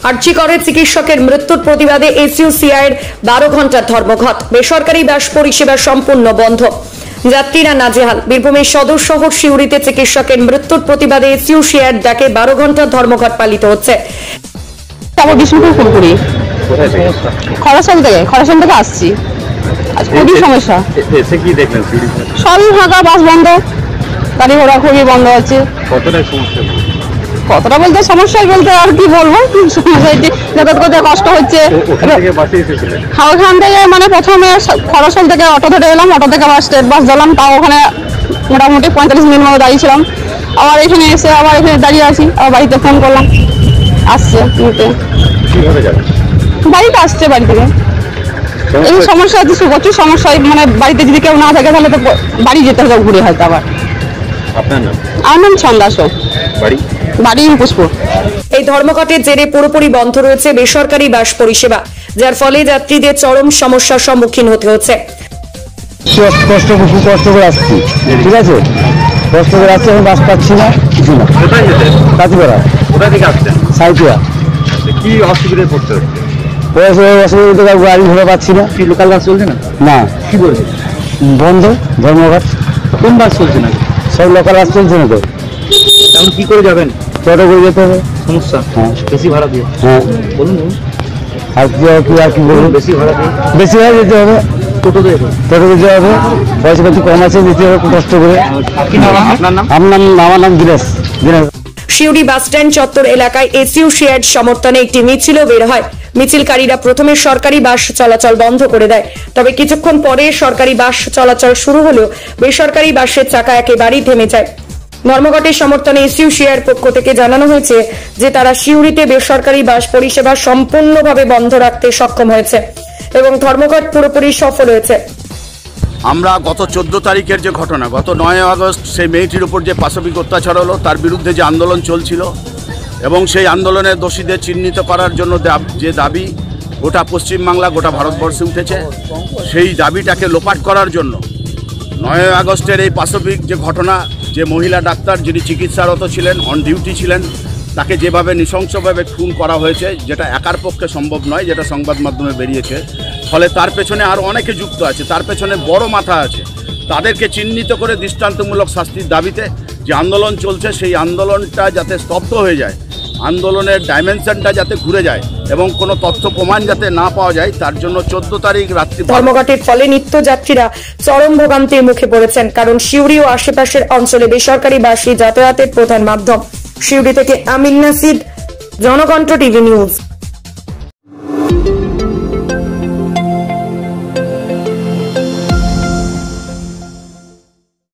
আরজি করে চিকিৎসকের মৃত্যুর প্রতিবাদে এসইউসিআইয়ের 12 ঘন্টার ধর্মঘট। বেসরকারি বাস পরিষেবা সম্পূর্ণ বন্ধ, যাত্রীরা নাজেহাল। বীরভূমের সদর শহর সিউড়িতে চিকিৎসকের মৃত্যুর প্রতিবাদে এসইউসিআইয়ের ডাকে 12 ঘন্টার ধর্মঘট পালিত হচ্ছে। বিষ্ণুপুর ফুলপুরি খরাসন থেকে আসছি। খুবই সমস্যা, সবই ফাঁকা, বাস বন্ধ, গাড়ি ঘোড়া খুবই বন্ধ আছে। কতটা বলতে সমস্যা বলতে আর কি বলবো, সমস্যা হচ্ছে, যাতায়াত করতে কষ্ট হচ্ছে। ওখান থেকে মানে প্রথমে খরসল থেকে অটো ধরে এলাম, অটো থেকে আবার স্টেট বাস ধরলাম, তাও ওখানে মোটামুটি 45 মিনিট মতো দাঁড়িয়েছিলাম। আবার এখানে এসে আবার এখানে দাঁড়িয়ে আছি, আবার বাড়িতে ফোন করলাম, আসছে বাড়িতে আসছে। বাড়ি থেকে এই সমস্যা হচ্ছে, প্রচুর সমস্যা। মানে বাড়িতে যদি কেউ না থাকে তাহলে তো বাড়ি যেতে হবে ঘুরে, হয়তো আবার। আমার নাম ছন্দাস, বাড়ি পুষ্পুর। এই ধর্মঘটের জেরে পুরোপুরি বন্ধ রয়েছে বেসরকারি বাস পরিষেবা, যার ফলে যাত্রীদের চরম সমস্যার সম্মুখীন হতে হচ্ছে। কষ্ট করে আসছি, ঠিক আছে, কষ্ট করে আসছি, এখন বাস পাচ্ছি না, কিছু না। কাতিপাড়া, কোথা থেকে আসছেন? সাইকিয়া। কি অসুবিধায় পড়তে হচ্ছে? অসুবিধা, গাড়ি ঘোড়া পাচ্ছি না। কি লোকাল বাস চলছে না? না। কি বলছে? বন্ধ ধর্মঘট। কোন বাস চলছে না? সব লোকাল বাস চলছে না। তো এখন কি করে যাবেন? টোটো করে যেতে হবে। সমস্যা? হ্যাঁ, বেশি ভাড়া দিয়ে। হ্যাঁ বলুন। আর কি বলুন? বেশি ভাড়া দিয়ে, বেশি ভাড়া যেতে হবে। টোটো যেতে হবে, পয়সা পাতি কম আছে, যেতে হবে কষ্ট করে। আমার নাম দিনেশ। সিউড়ি বাস স্ট্যান্ড চত্বর এলাকায় এসইউসিআইয়ের সমর্থনে একটি মিছিলও বের হয়। মিছিলকারীরা প্রথমে সরকারি বাস চলাচল বন্ধ করে দেয়, তবে কিছুক্ষণ পরে সরকারি বাস চলাচল শুরু হলেও বেসরকারি বাসের চাকা একেবারেই থেমে যায়। ধর্মঘটের সমর্থনে এসইউসিআইয়ের পক্ষ থেকে জানানো হয়েছে যে তারা সিউড়িতে বেসরকারি বাস পরিষেবা সম্পূর্ণভাবে বন্ধ রাখতে সক্ষম হয়েছে এবং ধর্মঘট পুরোপুরি সফল হয়েছে। আমরা গত 14 তারিখের যে ঘটনা, গত 9 আগস্ট সেই মেয়েটির উপর যে পাশবিক অত্যাচার হলো, তার বিরুদ্ধে যে আন্দোলন চলছিল এবং সেই আন্দোলনের দোষীদের চিহ্নিত করার জন্য যে দাবি গোটা পশ্চিমবাংলা, গোটা ভারতবর্ষে উঠেছে, সেই দাবিটাকে লোপাট করার জন্য 9 আগস্টের এই পাশবিক যে ঘটনা, যে মহিলা ডাক্তার যিনি চিকিৎসারত ছিলেন, অন ডিউটি ছিলেন, তাকে যেভাবে নৃশংসভাবে খুন করা হয়েছে, যেটা একার পক্ষে সম্ভব নয়, যেটা সংবাদ মাধ্যমে বেরিয়েছে, ফলে তার পেছনে আরও অনেকে যুক্ত আছে, তার পেছনে বড় মাথা আছে। তাদেরকে চিহ্নিত করে দৃষ্টান্তমূলক শাস্তির দাবিতে যে আন্দোলন চলছে, সেই আন্দোলনটা যাতে স্তব্ধ হয়ে যায়, আন্দোলনের ডাইমেনশনটা যাতে ঘুরে যায় এবং কোনো তথ্য প্রমাণ যাতে না পাওয়া যায়, তার জন্য 14 তারিখ রাত্রি। ধর্মঘটের ফলে নিত্যযাত্রীরা চরম ভোগান্তির মুখে পড়েছেন, কারণ সিউড়ি ও আশেপাশের অঞ্চলে বেসরকারি বাসই যাতায়াতের প্রধান মাধ্যম। সিউড়ি থেকে আমিন নাসিদ, জনকণ্ঠ টিভি নিউজ।